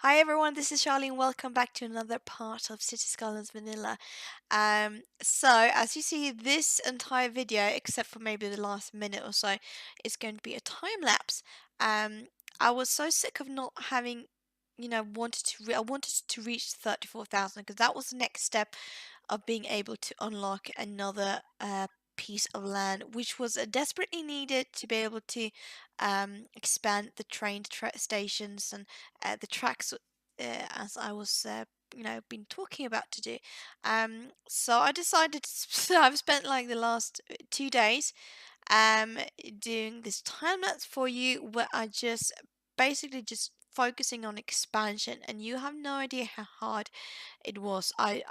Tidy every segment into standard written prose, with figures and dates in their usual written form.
Hi everyone, this is Charlie and welcome back to another part of City Skylines Vanilla. So as you see, this entire video, except for maybe the last minute or so, is going to be a time lapse. Um, I was so sick of not having, I wanted to reach 34,000 because that was the next step of being able to unlock another piece of land, which was desperately needed to be able to expand the stations and the tracks, as I was. Been talking about to do. So I decided so I've spent like the last 2 days um doing this time lapse for you where I just basically just focusing on expansion, and you have no idea how hard it was. I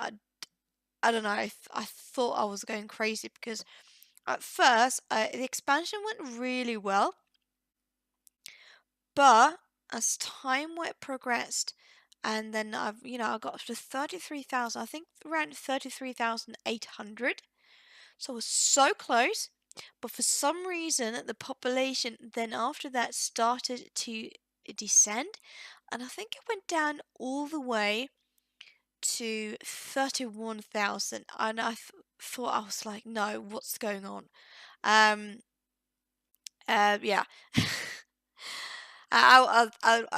don't know. I thought I was going crazy because at first the expansion went really well, but as time went progressed, and then I got up to 33,000. I think around 33,800. So I was so close, but for some reason the population then after that started to descend, and I think it went down all the way to 31,000, and thought, I was like, no, what's going on? Um, yeah. I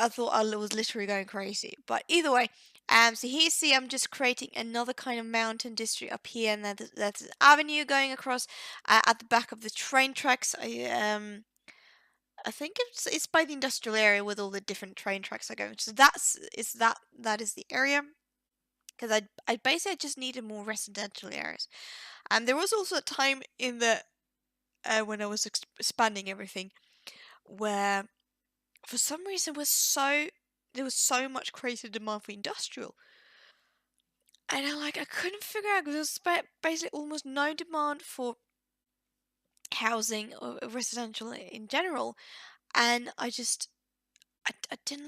thought I was literally going crazy, but either way, so here you see I'm just creating another kind of mountain district up here, and then there's an avenue going across at the back of the train tracks. I think it's by the industrial area with all the different train tracks are going. So that is the area because I basically just needed more residential areas. And there was also a time in the when I was expanding everything where for some reason there was so much crazy demand for industrial, and I couldn't figure out because there was basically almost no demand for housing or residential in general, and I didn't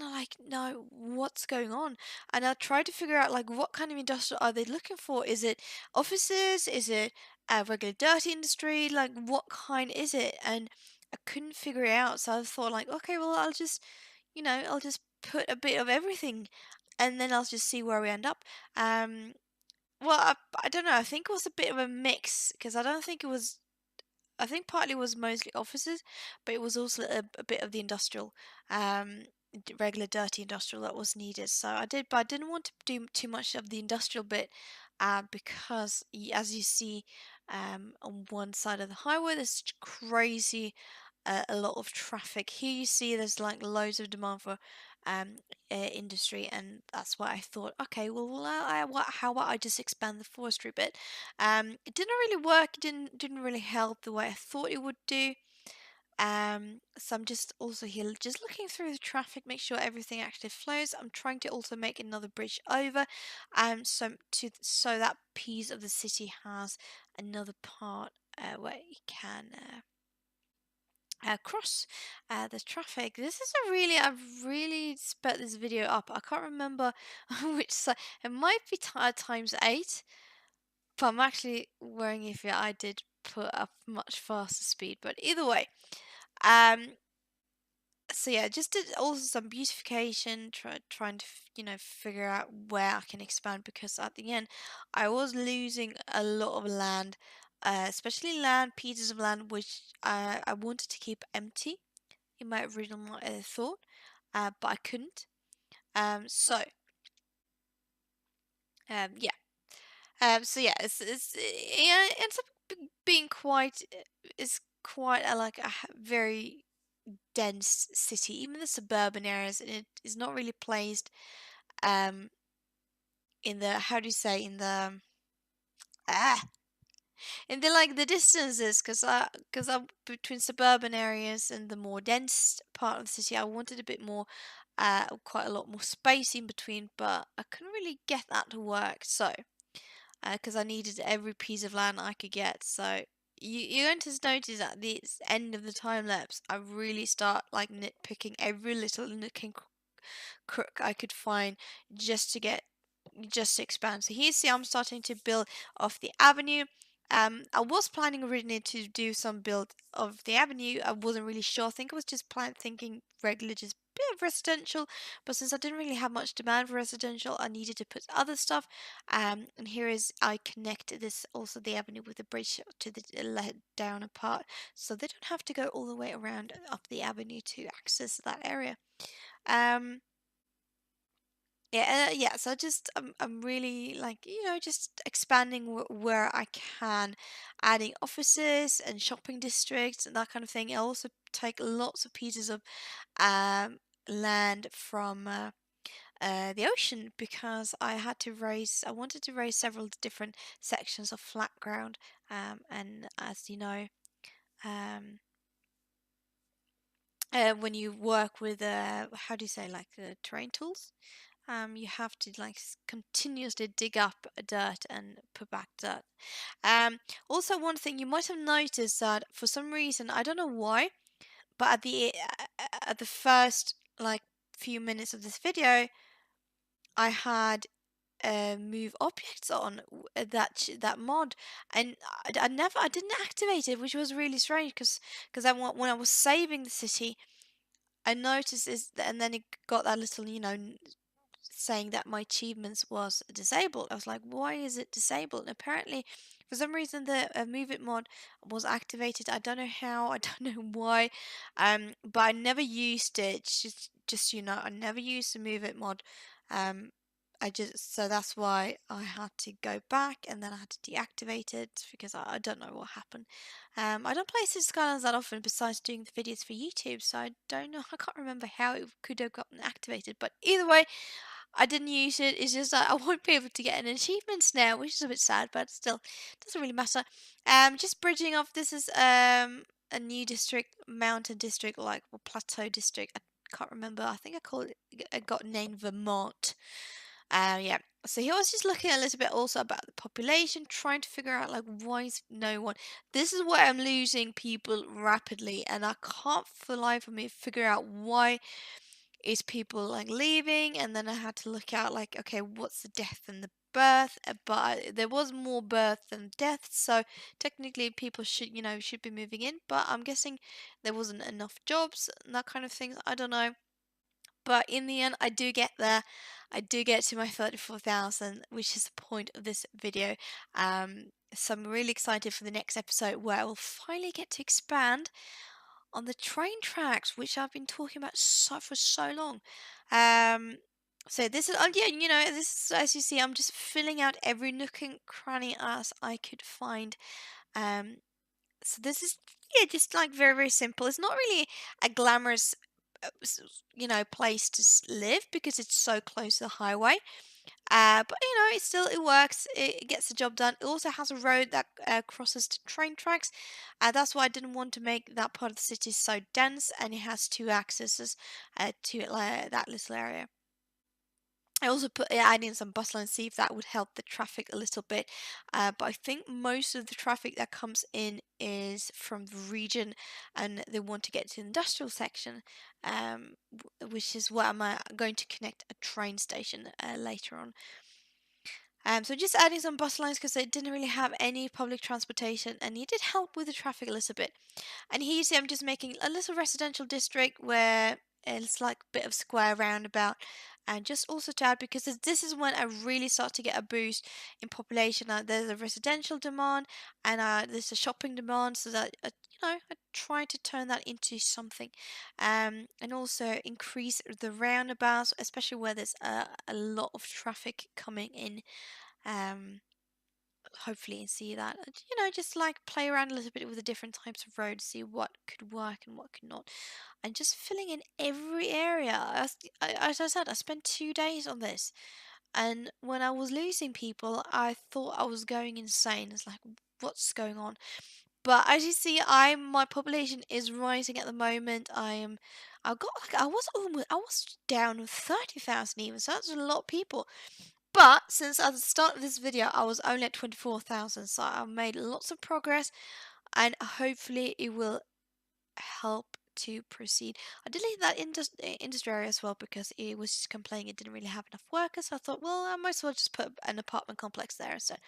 know what's going on, and I tried to figure out like what kind of industrial are they looking for? Is it offices? Is it a regular dirty industry? Like what kind is it? And I couldn't figure it out, so I thought like, okay, well I'll just put a bit of everything, and then I'll just see where we end up. Um, I don't know. I think it was a bit of a mix because I don't think it was I think partly was mostly offices, but it was also a bit of the industrial, regular dirty industrial that was needed. So I did, but I didn't want to do too much of the industrial bit, because as you see, on one side of the highway, there's crazy a lot of traffic. Here you see there's like loads of demand for um industry, and that's why I thought, okay, well, how about I just expand the forestry bit. It didn't really work. It didn't really help the way I thought it would do. So I'm just also here just looking through the traffic, make sure everything actually flows. I'm trying to also make another bridge over, so that piece of the city has another part where you can cross the traffic. This is I've really sped this video up. I can't remember which side. It might be times 8, but I'm actually worrying if I did put up much faster speed. But either way, um, so yeah, just did also some beautification, trying to figure out where I can expand because at the end I was losing a lot of land, especially pieces of land which I wanted to keep empty in my original thought, but I couldn't. So yeah. So yeah, yeah, it ends up being quite it's quite very dense city. Even the suburban areas, it is not really placed um in the how do you say in the ah and then like the distances, because I between suburban areas and the more dense part of the city, I wanted a bit more, quite a lot more space in between, but I couldn't really get that to work. So, because I needed every piece of land I could get, so you're going to notice at the end of the time lapse, I really start like nitpicking every little nook and crook I could find just to get just to expand. So here, see, I'm starting to build off the avenue. I was planning originally to do some build of the avenue. I wasn't really sure. I think I was just thinking regular, just bit of residential, but since I didn't really have much demand for residential, I needed to put other stuff. And here is I connect this also the avenue with the bridge to the let down apart, so they don't have to go all the way around up the avenue to access that area. Um, yeah, yeah. So just I'm really like just expanding where I can, adding offices and shopping districts and that kind of thing. I also take lots of pieces of um land from the ocean because I wanted to raise several different sections of flat ground. And as you know, um, when you work with how do you say like terrain tools, you have to like continuously dig up dirt and put back dirt. Um, Also one thing you might have noticed that for some reason I don't know why, but at the first like few minutes of this video, I had move objects on that mod, and I didn't activate it, which was really strange because when I was saving the city, I noticed and then it got that little saying that my achievements was disabled. I was like, why is it disabled? And apparently, for some reason, the Move It mod was activated. I don't know how. I don't know why. But I never used it. Just I never used the Move It mod. Um, so that's why I had to go back and then I had to deactivate it because I don't know what happened. I don't play City Skylines that often besides doing the videos for YouTube, so I don't know. I can't remember how it could have gotten activated, but either way, I didn't use it. It's just that I won't be able to get an achievements now, which is a bit sad, but still doesn't really matter. Just bridging off. This is a new district, mountain district, like plateau district. I can't remember. I think I called it. It got named Vermont. Yeah. So he was just looking a little bit also about the population, trying to figure out like why is no one. This is where I'm losing people rapidly, and I can't for life of me figure out why is people like leaving. And then I had to look out like, okay, what's the death and the birth? But there was more birth than death, so technically people should be moving in. But I'm guessing there wasn't enough jobs and that kind of thing. I don't know. But in the end, I do get there. I do get to my 34,000, which is the point of this video. So I'm really excited for the next episode where I will finally get to expand on the train tracks, which I've been talking about for so long. Um, so this is, oh yeah, this is, as you see, I'm just filling out every nook and cranny as I could find. Um, so this is, yeah, just like very, very simple. It's not really a glamorous, place to live because it's so close to the highway. But it works. It gets the job done. It also has a road that crosses to train tracks. That's why I didn't want to make that part of the city so dense, and it has two accesses to that little area. I also add in some bus lines, see if that would help the traffic a little bit. But I think most of the traffic that comes in is from the region, and they want to get to the industrial section, which is where I'm going to connect a train station later on. So just adding some bus lines because they didn't really have any public transportation, and it did help with the traffic a little bit. And here you see I'm just making a little residential district where it's like a bit of square roundabout. And just also to add, because this is when I really start to get a boost in population. There's a residential demand and there's a shopping demand, so that I try to turn that into something, and also increase the roundabouts, especially where there's a lot of traffic coming in. Um, Hopefully and see that. Just like play around a little bit with the different types of roads, see what could work and what could not, and just filling in every area. As I said, I spent 2 days on this, and when I was losing people, I thought I was going insane. It's like, what's going on? But as you see, my population is rising at the moment. I got like I was down 30,000 even, so that's a lot of people. But since at the start of this video, I was only at 24,000, so I've made lots of progress, and hopefully it will help to proceed. I deleted that industry area as well because it was just complaining it didn't really have enough workers. So I thought, well, I might as well just put an apartment complex there instead.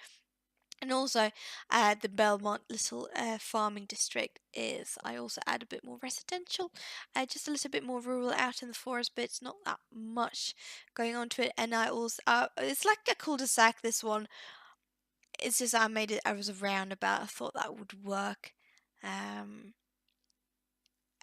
And also, the Belmont little farming district is. I also add a bit more residential, just a little bit more rural out in the forest, but it's not that much going on to it. And I also, it's like a cul-de-sac. This one, it's just I made it. I was a roundabout. I thought that would work. Um,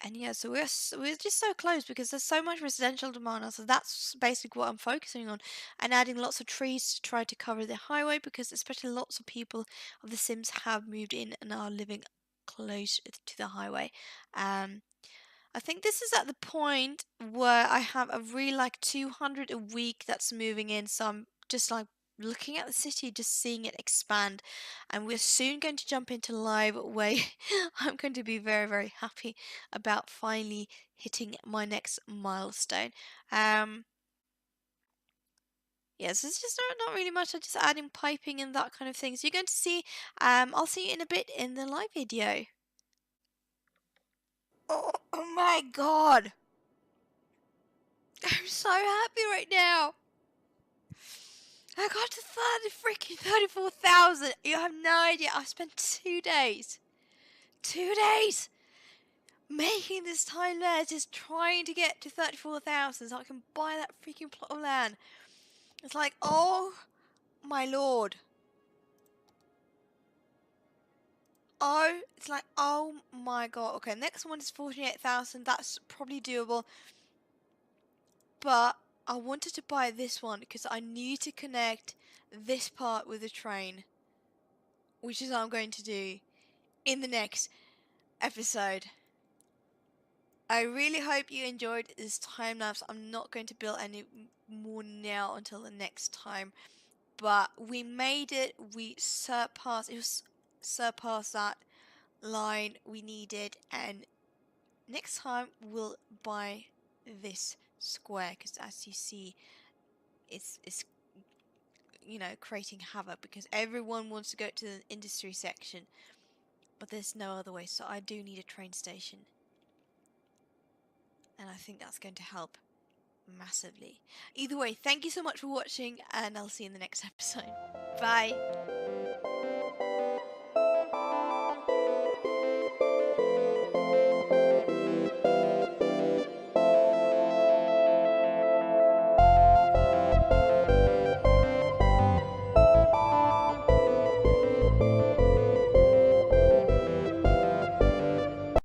and yeah, so we're just so close because there's so much residential demand now. So that's basically what I'm focusing on, and adding lots of trees to try to cover the highway because especially lots of people of The Sims have moved in and are living close to the highway. Um, I think this is at the point where I have a really like 200 a week that's moving in. So I'm just like looking at the city, just seeing it expand. And we're soon going to jump into live where I'm going to be very, very happy about finally hitting my next milestone. Um, yes, it's just not really much. I'm just adding piping and that kind of thing. So you're going to see, I'll see you in a bit in the live video. Oh my god! I'm so happy right now. I got to 34,000. You have no idea. I spent 2 days, 2 days making this time there, just trying to get to 34,000 so I can buy that freaking plot of land. It's like, oh my lord. Oh, it's like, oh my god. Okay, next one is 48,000. That's probably doable. But I wanted to buy this one because I need to connect this part with the train, which is what I'm going to do in the next episode. I really hope you enjoyed this time lapse. I'm not going to build any more now until the next time, but we made it. We surpassed that line we needed, and next time we'll buy this square because as you see, it's creating havoc because everyone wants to go to the industry section, but there's no other way. So I do need a train station, and I think that's going to help massively. Either way, thank you so much for watching, and I'll see you in the next episode. Bye.